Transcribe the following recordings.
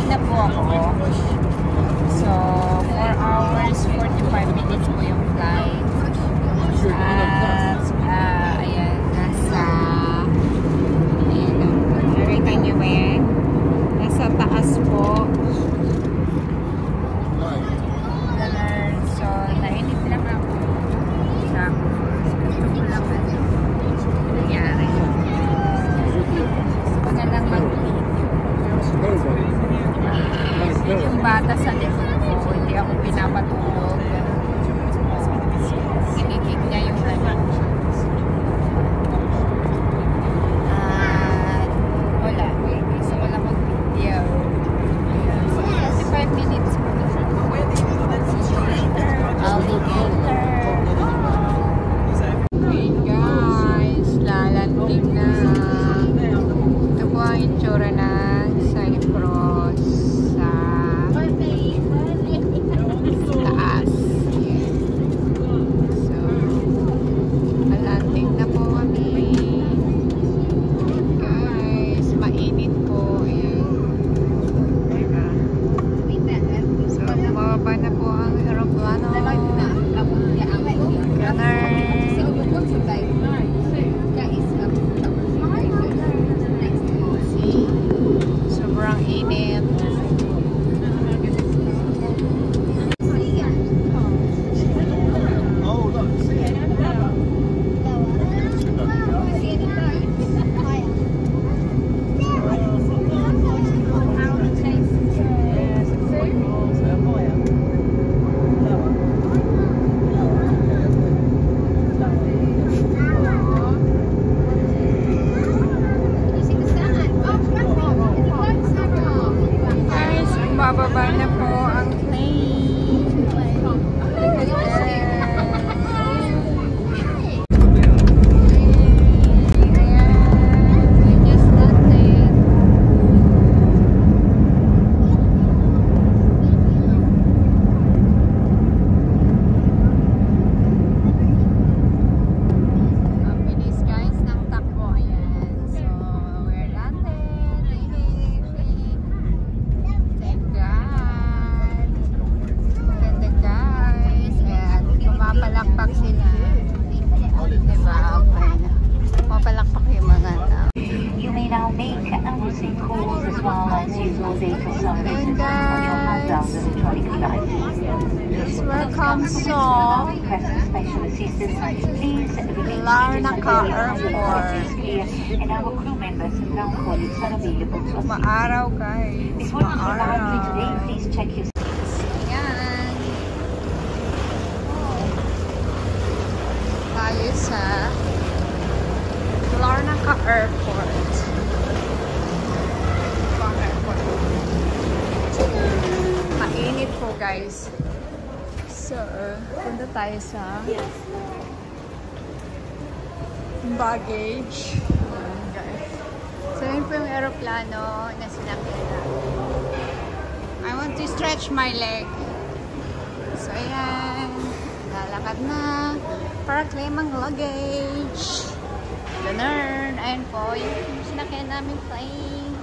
na po ako. So, 4 hours, 45 minutes po yung flight. At, ayan, nasa, ayan, nakita niyo ba yan? Nasa taas po. So, nainit lang ako. Gusto ko lang nangyari. Gusto ko na lang yung bata sa likod ko, hindi ako pinapatulog. Kinikig niya yung at wala, gusto ko lang mag-video. 45 minutes po. Alligator. Hey guys, lalanting na. Ito po ang itsura ng Cyprus sa taas. So, lalanting na po kami. Guys, mainit po. So, bumaba na po ang aeroplano. Sobrang init. Bababa na po ang plane. Ang bilis guys ng takbo. Ayan. So, we're landed. Thank God. Maganda guys. Ayan. Pumapalakpak sila. Diba? Okay. Pumapalakpak yung mga tao. You may now make and receive calls as well as use all data services on your handheld electronic device. Please welcome song. Request special assistance. Please remain Larnaca Airport. And our crew members and ground colleagues are available to assist. Maaraw guys. Before you arrive today, Maaraw. please check your Ayan. Tayo sa Larnaca Airport. Pang airport. Mainit po guys. So, punta tayo sa baggage. Ayan, guys. So, yun po yung aeroplano na sinakyan natin. I want to stretch my leg. So, ayan. Lalakad na para claim ang luggage. Ganun. Ayan po. Yung sinakyan namin plane.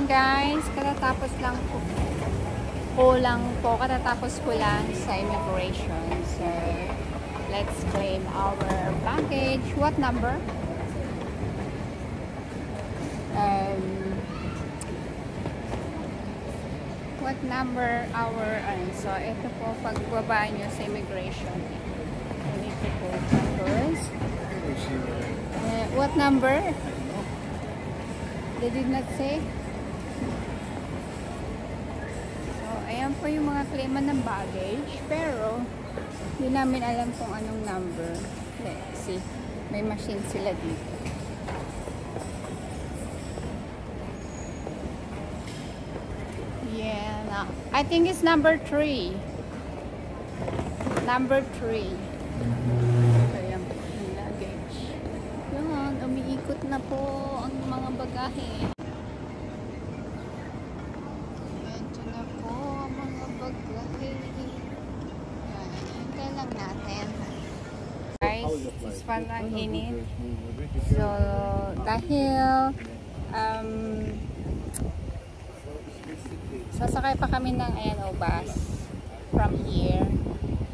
Guys, katatapos lang po, katatapos ko lang sa immigration. So, let's claim our baggage. What number? What number our, so ito po, pagbaba nyo sa immigration. I need to put numbers. What number? They did not say. So, ayan po yung mga claiman ng baggage, pero hindi namin alam kung anong number. Let's see. May machine sila dito. Yeah, I think it's number 3. Number 3. So, yan po yung luggage. Yan, umiikot na po ang mga bagahe. Ito na po ang mga bagahe. Yan, hintay lang natin. Guys, this one ang init. So, dahil sasakay pa kami ng bus from here.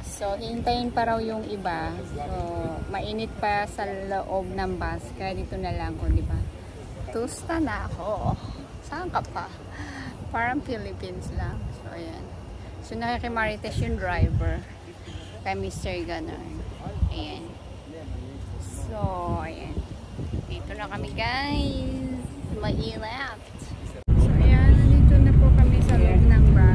So, hihintayin pa raw yung iba. So, mainit pa sa loob ng bus. Kaya dito na lang ko, di ba? Tusta na ako. Saan ka pa? Parang Philippines lang. So, ayan. So, nakikimarites yung driver kay Mr. Gunner. Ayan. So, ayan. Dito na kami, guys. Mainit. So, ayan. Nandito na po kami sa loob ng bus.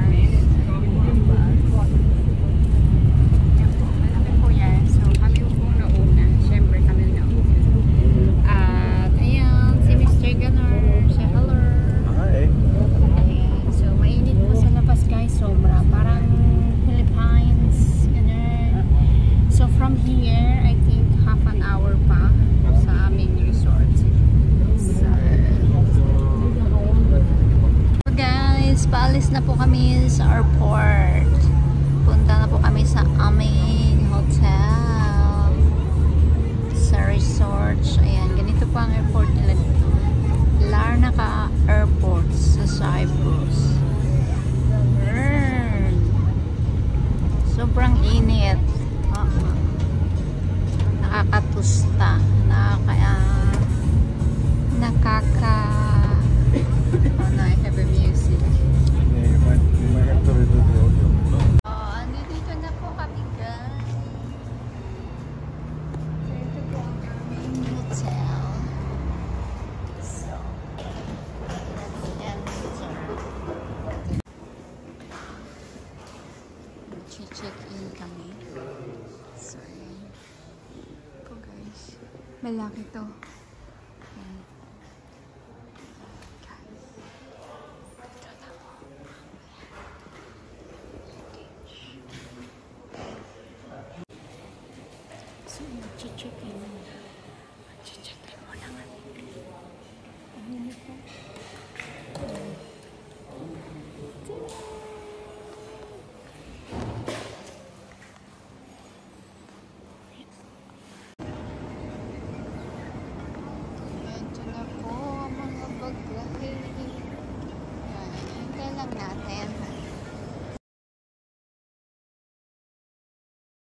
Paalis na po kami sa airport. Punta na po kami sa aming hotel. Sa resort. Ayan, ganito po ang airport nila dito. Larnaca Airport sa Cyprus. Sobrang init. Nakakatusta. I have a music. Dito na po kami, guys. Ito po ang aming hotel. So, let's enter. Check in kami. So, ayan. Ito, guys. Malaki to. Ayan. So, check in.